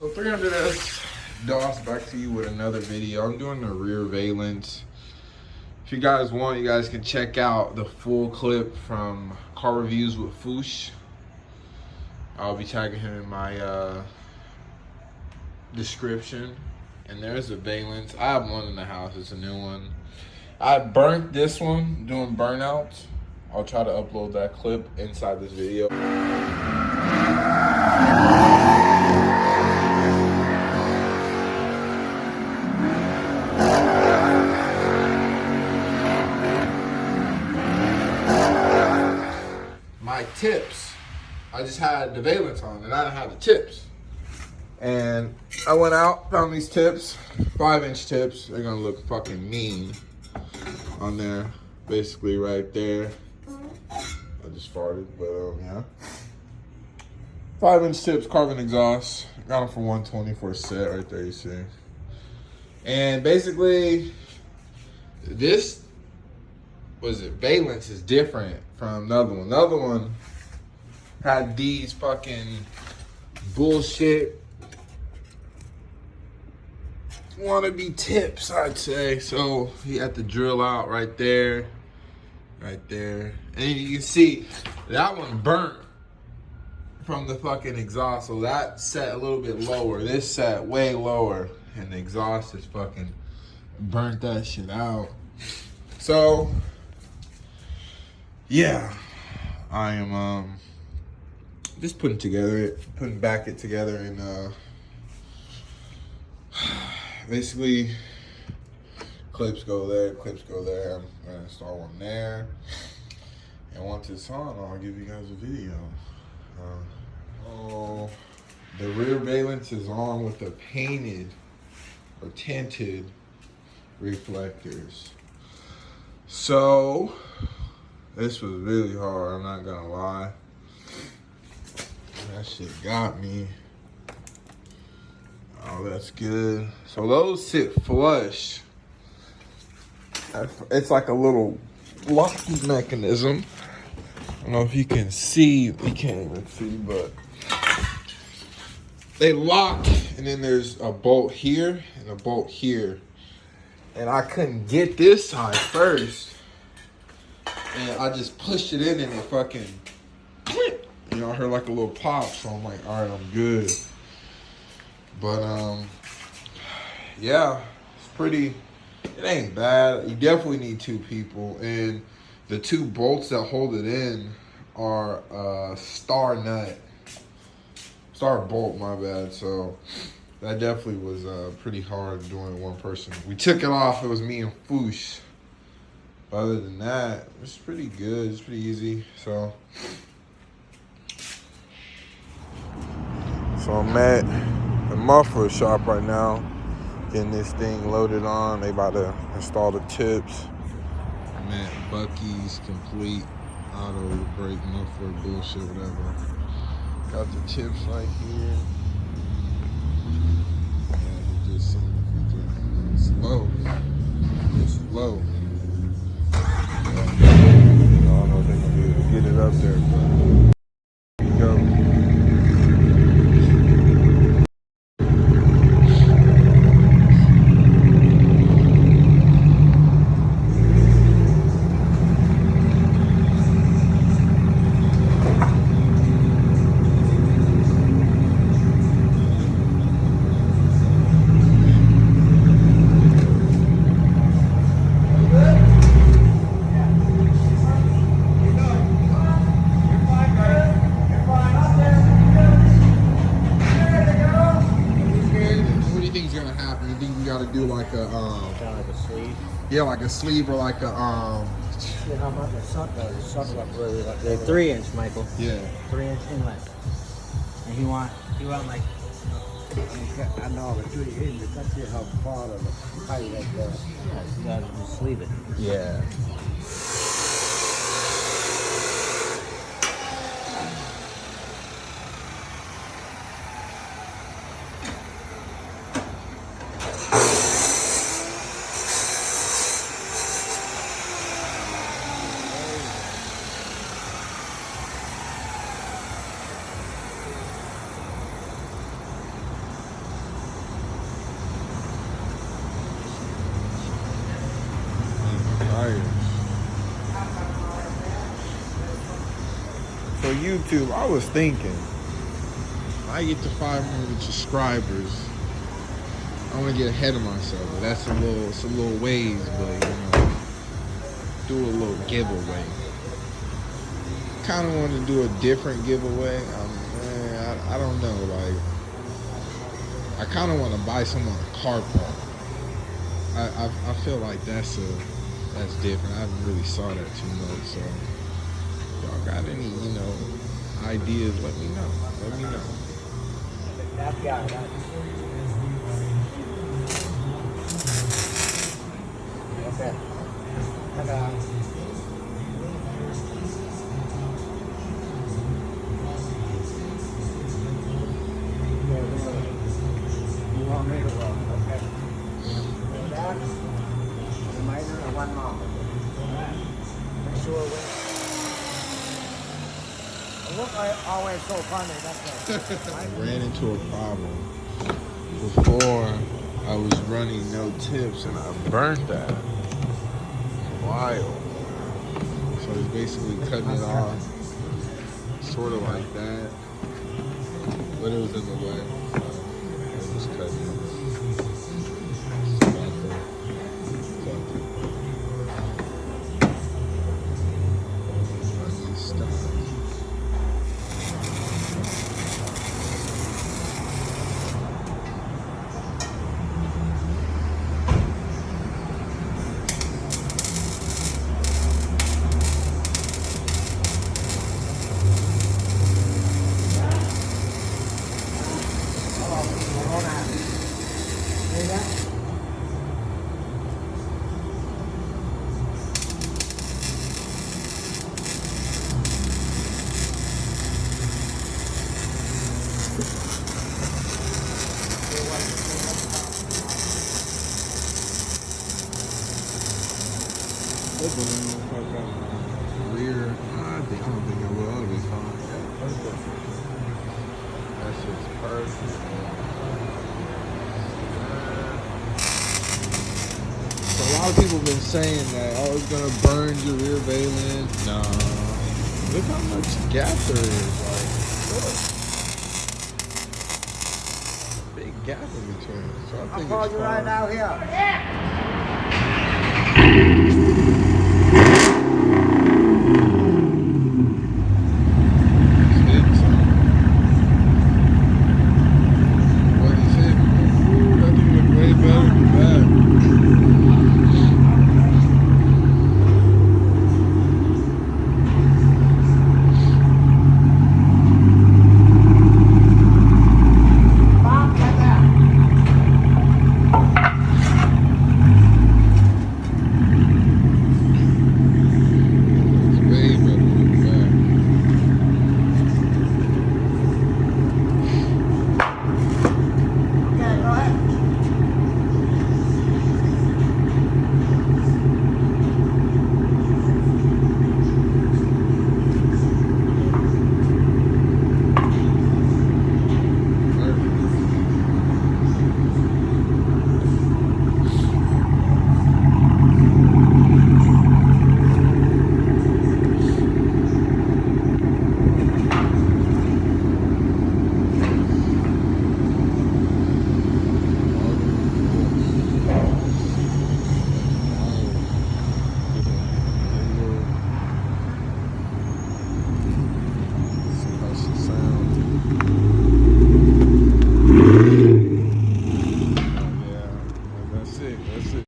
So 300S DOS back to you with another video. I'm doing the rear valence. If you guys want, you guys can check out the full clip from Carreviewswithfuush. I'll be tagging him in my description. And there's the valence. I have one in the house. It's a new one. I burnt this one doing burnouts. I'll try to upload that clip inside this video. My tips, I just had the valence on and I didn't have the tips. And I went out, found these tips, 5-inch tips. They're gonna look fucking mean on there, basically right there. I just farted, but yeah. 5-inch tips, Carven exhaust. Got them for $120 for a set right there, you see. And basically, this valence is different from the other one. The other one had these fucking bullshit wannabe tips, I'd say. So he had to drill out right there, and you can see that one burnt from the fucking exhaust. So that set a little bit lower. This set way lower, and the exhaust is fucking burnt that shit out. So yeah, I am just putting back it together, and basically clips go there, clips go there. I'm gonna install one there, and once it's on, I'll give you guys a video. The rear valence is on with the painted or tinted reflectors. So this was really hard, I'm not gonna lie. That shit got me. Oh, that's good. So those sit flush. It's like a little locking mechanism. I don't know if you can see, you can't even see, but they lock, and then there's a bolt here and a bolt here. And I couldn't get this side first. And I just pushed it in and it fucking, you know, I heard like a little pop. So I'm like, all right, I'm good. But yeah, it's pretty, it ain't bad. You definitely need two people. And the two bolts that hold it in are star bolt, my bad. So that definitely was pretty hard doing one person. We took it off, it was me and Foosh. Other than that, it's pretty good, it's pretty easy. So I'm at the muffler shop right now, getting this thing loaded on. They about to install the tips. I'm at Bucky's Complete Auto Brake Muffler bullshit, whatever. Got the tips right here. Yeah, he just seen it's low. It's low. I don't know if they can be able to get it up there, but here we go. Do like a like a sleeve. Yeah, like a sleeve or like a Yeah, how about the sucker really like the 3-inch, Michael. Yeah. 3-inch inlet. And he want like I know, but you can see how far of the pipe like that. yeah, you gotta just sleeve it. Yeah. YouTube, I was thinking, when I get to 500 subscribers, I want to get ahead of myself. But that's it's a little ways, but you know, do a little giveaway. Kind of want to do a different giveaway. I don't know. Like, I kind of want to buy someone a car part. I feel like that's different. I haven't really saw that too much. So, y'all got any ideas? Let me know. Let me know. Okay. You want me to go? Okay. That, the minor and one mom. Make sure look, I always so funny, that's I ran into a problem before. I was running no tips and I burnt that. Wild. So it's basically cutting it off, sort of like that, but it was in the way. So it was cutting it. Rear, I don't think I will. It'll be fine. That shit's perfect. So a lot of people have been saying that, oh, it's gonna burn your rear valence. Nah. Look how much gap there is. Like, big gap in between. So I think I'll call it's you fine. right out here.